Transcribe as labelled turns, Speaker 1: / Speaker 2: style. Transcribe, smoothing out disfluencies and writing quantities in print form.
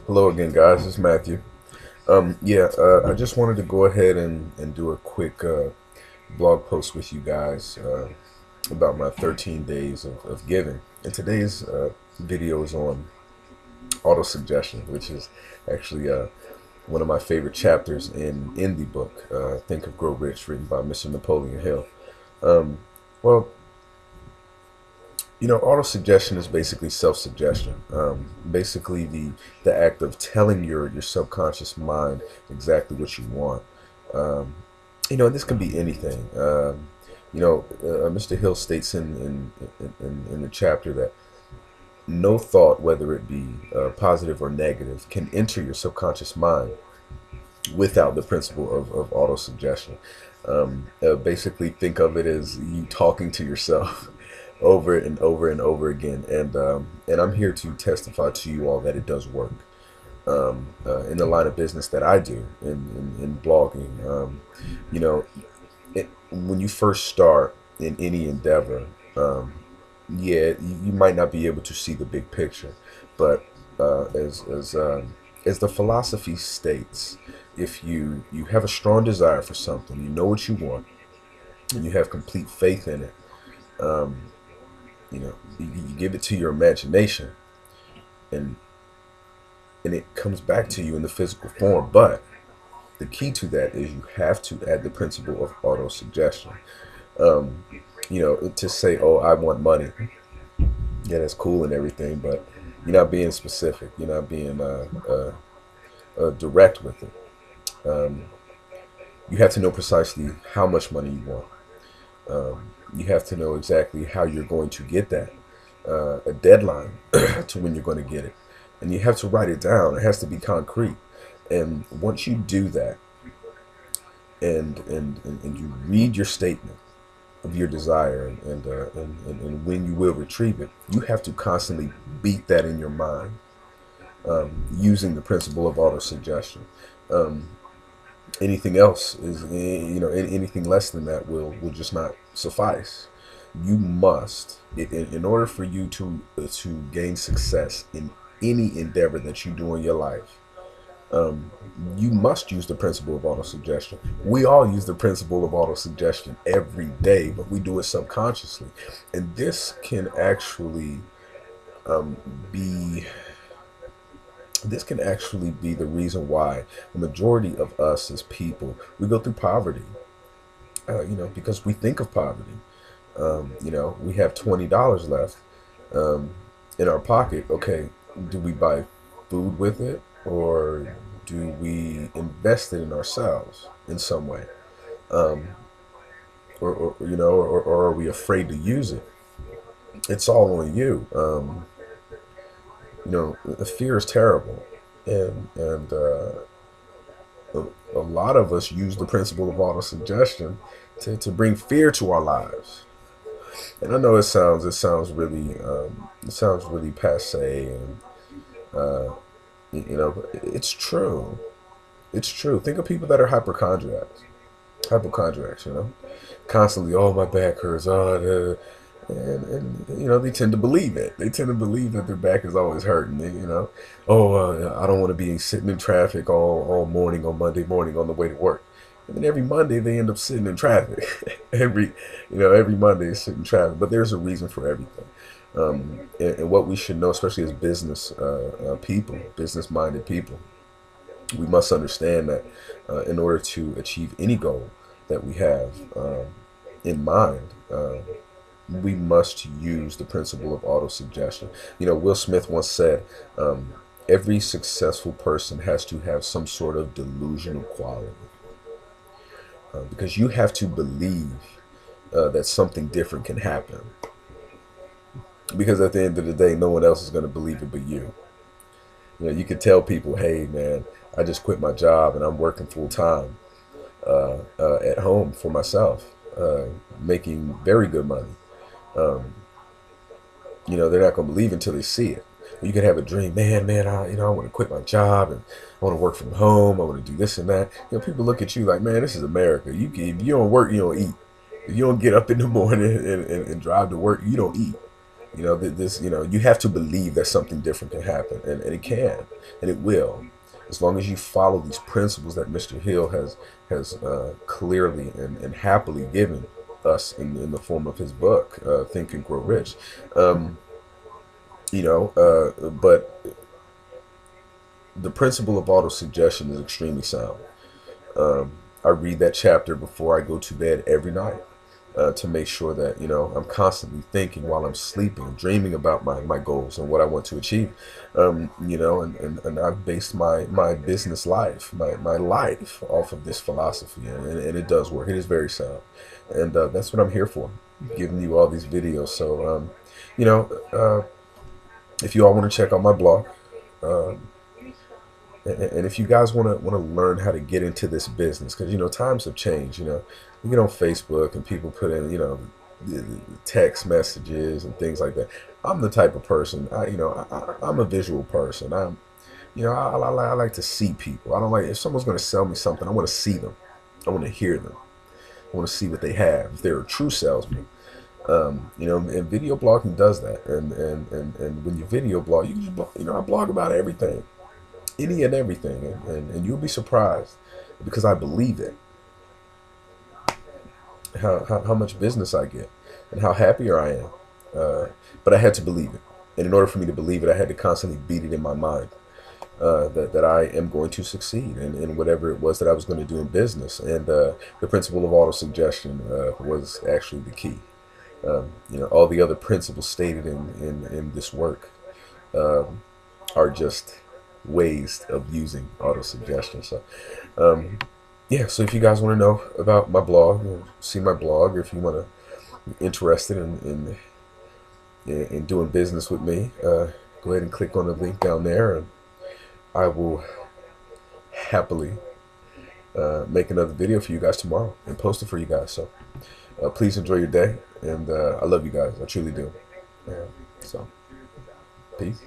Speaker 1: Hello again, guys. It's Matthew. I just wanted to go ahead and do a quick blog post with you guys about my 13 days of giving. And today's video is on autosuggestion, which is actually one of my favorite chapters in the book, Think of Grow Rich, written by Mr. Napoleon Hill. Um, well, autosuggestion is basically self-suggestion. Basically, the act of telling your subconscious mind exactly what you want. Um, this can be anything. Mr. Hill states in the chapter that no thought, whether it be positive or negative, can enter your subconscious mind without the principle of autosuggestion. Basically, think of it as you talking to yourself over and over and over again. And I'm here to testify to you all that it does work. In the line of business that I do in blogging, you know, when you first start in any endeavor, you might not be able to see the big picture, but as the philosophy states, if you have a strong desire for something, you know what you want, and you have complete faith in it, you give it to your imagination, and it comes back to you in the physical form. But the key to that is you have to add the principle of autosuggestion. Um, to say, "Oh, I want money." Yeah, that's cool and everything, but you're not being specific. You're not being direct with it. Um, you have to know precisely how much money you want. You have to know exactly how you're going to get that, a deadline to when you're going to get it. And you have to write it down. It has to be concrete. And once you do that, and you read your statement of your desire and when you will retrieve it, you have to constantly beat that in your mind, using the principle of autosuggestion. Um, Anything else is, anything less than that will just not suffice. You must, in order for you to gain success in any endeavor that you do in your life, um, you must use the principle of autosuggestion. We all use the principle of autosuggestion every day, but we do it subconsciously, and um, be this can actually be the reason why the majority of us as people, we go through poverty. Because we think of poverty. We have $20 left um, in our pocket. Okay, do we buy food with it, or do we invest it in ourselves in some way? Um, or are we afraid to use it? It's all on you. The fear is terrible, and a lot of us use the principle of autosuggestion to bring fear to our lives. And I know it sounds really passe, and but it's true. It's true. Think of people that are hypochondriacs. Constantly, oh, my back hurts. And they tend to believe it. They tend to believe that their back is always hurting. Oh, I don't want to be sitting in traffic all morning on Monday morning on the way to work. And then every Monday they end up sitting in traffic. Every Monday is sitting in traffic. But there's a reason for everything. And what we should know, especially as business-minded people, we must understand that in order to achieve any goal that we have in mind, we must use the principle of autosuggestion. Will Smith once said, every successful person has to have some sort of delusional quality. Because you have to believe that something different can happen. Because at the end of the day, no one else is going to believe it but you. You could tell people, hey, man, I just quit my job and I'm working full time at home for myself, making very good money. Um, they're not going to believe until they see it. You could have a dream, man, I want to quit my job and I want to work from home. I want to do this and that. People look at you like, man, this is America. If you don't work, you don't eat. If you don't get up in the morning and drive to work, you don't eat. You know, this, you know, you have to believe that something different can happen, and it can, and it will, as long as you follow these principles that Mr. Hill has clearly and happily given us in the form of his book, Think and Grow Rich. Um, but the principle of autosuggestion is extremely sound. I read that chapter before I go to bed every night, to make sure that, you know, I'm constantly thinking while I'm sleeping, dreaming about my goals and what I want to achieve. You know, and I've based my business life, my life off of this philosophy, and it does work. It is very sound, and that's what I'm here for, giving you all these videos. So, you know, if you all want to check out my blog, um, and if you guys want to learn how to get into this business, because, you know, times have changed. You know, you get on Facebook and people put in, you know, the text messages and things like that. I'm the type of person, I'm a visual person. I like to see people. I don't like, if someone's going to sell me something, I want to see them. I want to hear them. I want to see what they have. If they're a true salesman. You know, and video blogging does that. And when you video blog, you can just you know, I blog about everything, any and everything, and you'll be surprised, because I believe it, how much business I get and how happier I am. But I had to believe it, and in order for me to believe it, I had to constantly beat it in my mind, that I am going to succeed in whatever it was that I was going to do in business. And the principle of auto-suggestion was actually the key. You know, all the other principles stated in this work are just ways of using auto-suggestion. So, yeah, so if you guys want to know about my blog, or see my blog, or if you want to interested in doing business with me, go ahead and click on the link down there, and I will happily make another video for you guys tomorrow and post it for you guys. So please enjoy your day, and I love you guys. I truly do. So, peace.